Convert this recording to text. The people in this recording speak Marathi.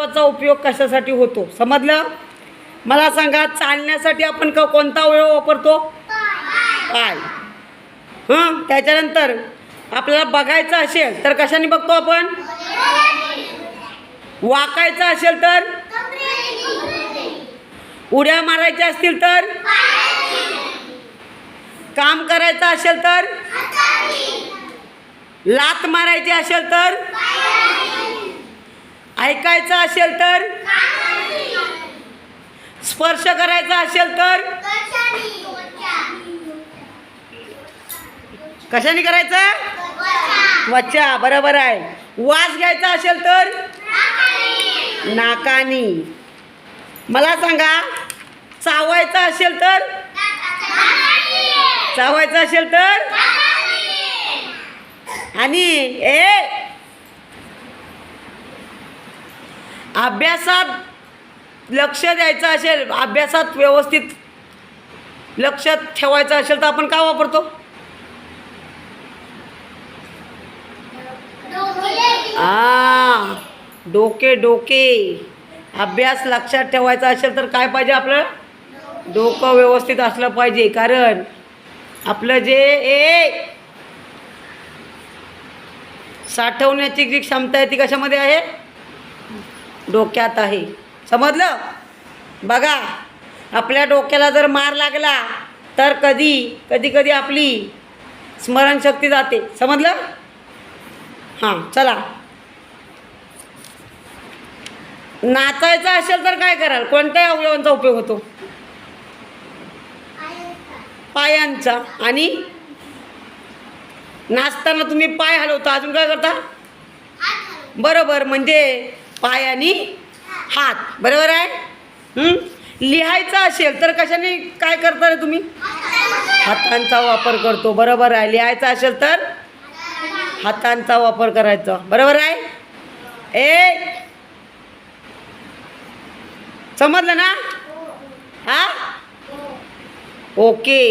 अवयवाचा उपयोग कशासाठी होतो समजलं? मला सांगा, चालण्यासाठी आपण कोणता अवयव वापरतो? पाय. त्याच्यानंतर आपल्याला बघायचं असेल तर कशाने बघतो आपण? वाकायचं असेल तर? उड्या मारायच्या असतील तर? काम करायचं असेल तर? लात मारायची असेल तर? ऐकायचं असेल तर? स्पर्श करायचा असेल तर? कशाने करायचं? वच्चा. बरोबर आहे. वास घ्यायचा असेल तर? नाकानी. मला सांगा, चावायचं असेल तर? चावायचं असेल तर? आणि अभ्यासात लक्ष द्यायचं असेल, अभ्यासात व्यवस्थित लक्ष ठेवायचं असेल तर आपण काय वापरतो? डोके. डोके. अभ्यास लक्षात ठेवायचा असेल तर काय पाहिजे? आपलं डोकं व्यवस्थित असलं पाहिजे. कारण आपलं जे साठवण्याची जी क्षमता आहे ती कशामध्ये आहे? डोक्यात आहे. समजलं? बघा, आपल्या डोक्याला जर मार लागला तर कधी आपली स्मरणशक्ती जाते. समजलं? चला. नाचायचं असेल तर काय कराल? कोणत्या अवयवांचा उपयोग होतो? पायांचा. आणि नाचताना तुम्ही पाय हलवता, अजून काय करता? बरोबर, म्हणजे पाय आणि हात. बरोबर आहे. लिहायचं असेल तर कशाने काय करता रे तुम्ही? हातांचा वापर करतो. बरोबर आहे. लिहायचं असेल तर हातांचा वापर करायचा. बरोबर आहे. समजलं ना? ओके.